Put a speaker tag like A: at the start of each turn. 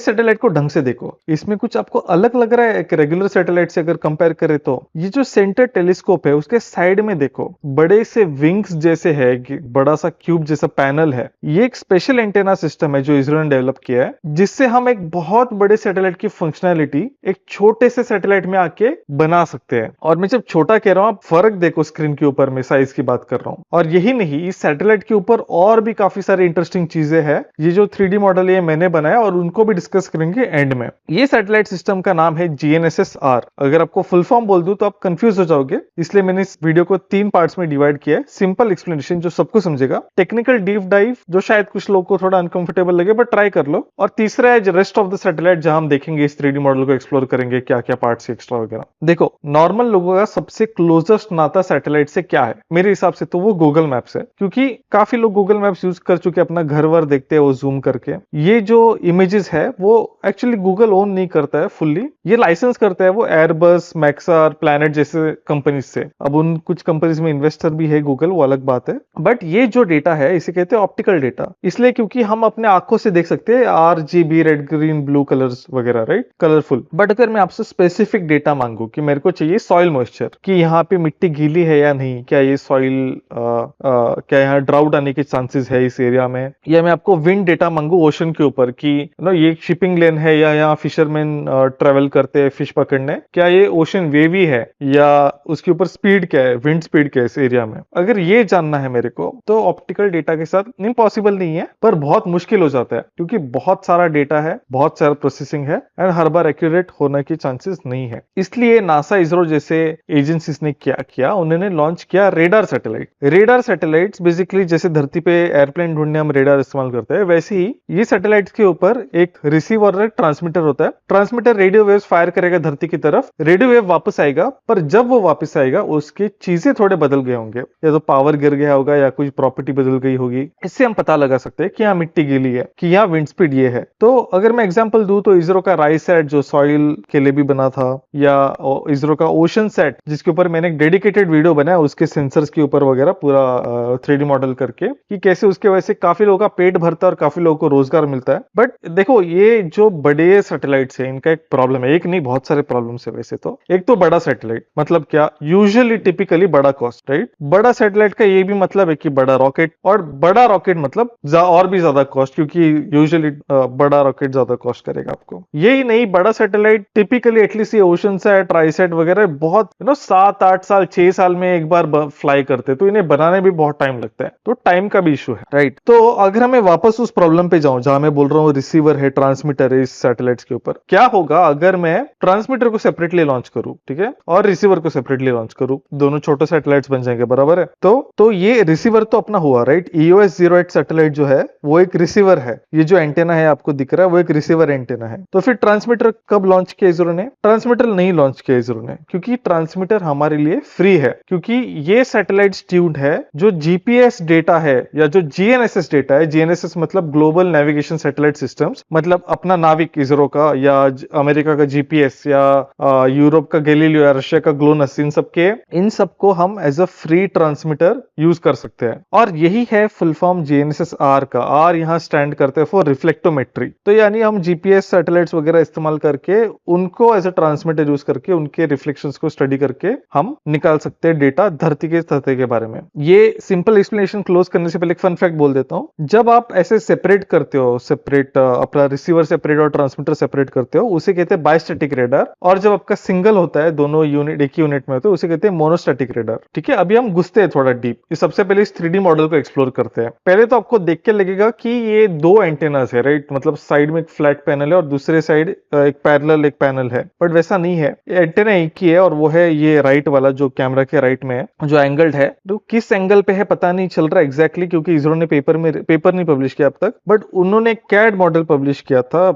A: इस सैटेलाइट को ढंग से देखो, इसमें कुछ आपको अलग लग रहा है एक रेगुलर सैटेलाइट से अगर कंपेयर करें तो। ये जो सेंटर टेलीस्कोप है उसके साइड में देखो बड़े से विंग्स जैसे है, बड़ा सा क्यूब जैसा पैनल है। ये एक स्पेशल एंटेना सिस्टम है जो इसरो ने डेवलप किया है, जिससे हम एक बहुत बड़े सैटेलाइट की फंक्शनैलिटी एक छोटे से सैटेलाइट में आके बना सकते हैं। और मैं जब छोटा कह रहा हूं, आप फर्क देखो स्क्रीन के ऊपर, मैं साइज की बात कर रहा हूं। और यही नहीं, इस सैटेलाइट के ऊपर और भी काफी सारी इंटरेस्टिंग चीजें हैं। ये जो 3D मॉडल ये मैंने बनाया और उनको भी डिस्कस करेंगे एंड में। ये सैटेलाइट सिस्टम का नाम है GNSS-R। अगर आपको फुल फॉर्म बोल दूं तो आप कंफ्यूज हो जाओगे, इसलिए मैंने इस वीडियो को 3 पार्ट्स में डिवाइड किया है। सिंपल एक्सप्लेनेशन जो सबको समझेगा, टेक्निकल डीप डाइव जो शायद कुछ लोगों को थोड़ा अनकंफर्टेबल लगे बट ट्राई कर लो, और तीसरा है रेस्ट ऑफ द सैटेलाइट जहां हम देखेंगे इस 3D मॉडल को एक्सप्लोर करेंगे, क्या क्या पार्ट्स एक्स्ट्रा वगैरह। देखो, नॉर्मल लोगों का सबसे क्लोजेस्ट नाता सैटेलाइट से क्या है मेरे हिसाब से, तो वो गूगल मैप्स है। क्योंकि काफी लोग गूगल मैप्स यूज कर चुके, अपना घर वर देखते हैं वो जूम करके। ये जो इमेजेस है वो एक्चुअली गूगल ओन नहीं करता है फुल्ली, ये लाइसेंस करता है वो एयरबस, मैक्सार, प्लैनेट जैसे कंपनीज से। अब उन कुछ कंपनीज में इन्वेस्टर भी है गूगल, वो अलग बात है। बट ये जो डेटा है इसे कहते हैं ऑप्टिकल डेटा, इसलिए क्योंकि हम अपने आंखों से देख सकते हैं RGB, red, green, blue colours वगैरह, राइट, कलरफुल। बट अगर मैं आपसे स्पेसिफिक डेटा मांगू कि मेरे को चाहिए सॉइल मॉइस्चर, कि यहाँ पे मिट्टी गीली है या नहीं, क्या ये सॉइल क्या यहाँ ड्राउट आने के चांसेस है इस एरिया में, या मैं आपको विंड डेटा मांगू ओशन के ऊपर कि ये शिपिंग लेन है या यहाँ फिशरमैन ट्रेवल करते हैं फिश पकड़ने, क्या ये ओशन वेवी है या उसके ऊपर स्पीड क्या है, विंड स्पीड क्या है इस एरिया में, अगर ये जानना है मेरे को तो ऑप्टिकल डेटा के साथ इम्पॉसिबल नहीं है पर बहुत मुश्किल हो जाता है, क्योंकि बहुत सारा डेटा है, बहुत सारा प्रोसेसिंग है एंड हर बार एक्यूरेट होने की चांसेस नहीं है। इसलिए नासा, इसरो जैसे एजेंसीज ने क्या किया, उन्होंने लॉन्च किया radar satellite. Radar satellites basically जैसे धरती पे एयरप्लेन ढूंढने हम रेडार इस्तेमाल करते हैं, वैसे ही ये सैटेलाइट्स के ऊपर एक रिसीवर और एक ट्रांसमीटर होता है। ट्रांसमीटर रेडियो वेव्स फायर करेगा धरती की तरफ, रेडियो वेव वापस आएगा, पर जब वो वापस आएगा उसकी चीजें थोड़े बदल गए होंगे, या तो पावर गिर गया होगा या कुछ प्रॉपर्टी बदल गई होगी। इससे हम पता लगा सकते हैं कि यहाँ मिट्टी गीली है, कि यहाँ विंड स्पीड ये है। तो अगर मैं एग्जांपल दूं तो इसरो का राइसैट जो सॉइल के लिए भी बना था, या इसरो का ओशन सैट जिसके ऊपर मैंने एक डेडिकेटेड वीडियो बनाया उसके सेंसर्स के ऊपर वगैरह पूरा 3D मॉडल करके, कि कैसे उसके वजह से काफी लोगों का पेट भरता है और काफी लोगों को रोजगार मिलता है। बट देखो, ये जो बड़े सैटेलाइट्स है इनका एक प्रॉब्लम है, एक नहीं बहुत सारे प्रॉब्लम्स है वैसे तो। एक तो बड़ा सैटेलाइट मतलब क्या, यूजुअली टिपिकली बड़ा कॉस्ट, राइट। बड़ा सैटेलाइट का ये भी मतलब है कि बड़ा रॉकेट, और बड़ा रॉकेट मतलब और भी ज्यादा कॉस्ट, क्योंकि यूजुअली बड़ा रॉकेट ज्यादा कॉस्ट करेगा आपको। यही नहीं, बड़ा सैटेलाइट टिपिकली एटलीस्ट ये ओशन सैट, ट्राइसैट वगैरह बहुत 7-8 साल 6 साल में एक बार फ्लाई करते, तो इन्हें बनाने भी बहुत टाइम लगता है, तो टाइम का भी इशू है, राइट। तो अगर हमें वापस उस प्रॉब्लम पे जाऊं जहां मैं बोल रहा हूँ रिसीवर है, ट्रांसमीटर है इस सैटेलाइट्स के ऊपर, क्या होगा अगर मैं ट्रांसमीटर को सेपरेटली लॉन्च करूं, ठीक है, और रिसीवर को सेपरेटली लॉन्च करूं, दोनों छोटे सैटेलाइट्स बन जाएंगे, बराबर है। तो ये रिसीवर तो अपना हुआ, राइट। EOS-08 सैटेलाइट जो है वो एक रिसीवर है, ये जो एंटेना है आपको दिख रहा है वो एक रिसीवर एंटेना है। तो फिर ट्रांसमीटर कब लॉन्च किया इसरो ने? ट्रांसमीटर नहीं लॉन्च किया इसरो ने, क्योंकि ट्रांसमीटर हमारे लिए फ्री है, क्योंकि ये सैटेलाइट्स ट्यून्ड है जो GPS डेटा है या जो GNSS डेटा है। GNSS मतलब ग्लोबल नेविगेशन सैटेलाइट सिस्टम्स, मतलब अपना नाविक इसरो का, या अमेरिका का GPS, या यूरोप का गैलीलियो, या रशिया का ग्लोनस, इन सबको हम as a free transmitter use कर सकते हैं। और यही है फुल फॉर्म GNSS-R का। R यहाँ स्टैंड करते हैं फॉर रिफ्लेक्टोमेट्री। तो यानी हम GPS सैटेलाइट्स वगैरह इस्तेमाल करके उनको एज अ ट्रांसमीटर यूज करके उनके रिफ्लेक्शंस को स्टडी करके हम निकाल सकते हैं डेटा धरती के सतह के बारे में। ये सिंपल एक्सप्लेनेशन क्लोज करने से पहले एक फन फैक्ट बोल देता हूं। जब आप ऐसे सेपरेट करते हो, अपना रिसीवर सेपरेट और ट्रांसमीटर सेपरेट करते हो, उसे कहते हैं बायस्टैटिक रेडार। और जब आपका सिंगल होता है, दोनों यूनिट एक ही यूनिट में होते हैं, उसे कहते हैं मोनोस्टैटिक रेडार। ठीक है, अभी हम घुसते हैं थोड़ा डीप। ये सबसे पहले इस 3D मॉडल को एक्सप्लोर करते हैं। पहले तो आपको देख के लगेगा कि ये दो एंटेनास है, राइट, मतलब साइड में एक फ्लैट पैनल है और दूसरे साइड एक पैरेलल एक पैनल है, बट वैसा नहीं है। एंटेना एक ही है और वो है ये राइट वाला जो कैमरा के राइट में है, जो एंगल्ड है। तो किस एंगल पे है पता नहीं चल रहा एग्जैक्टली, क्योंकि इसरो ने पेपर नहीं पब्लिश किया अब तक, बट उन्होंने कैड मॉडल पब्लिश किया था।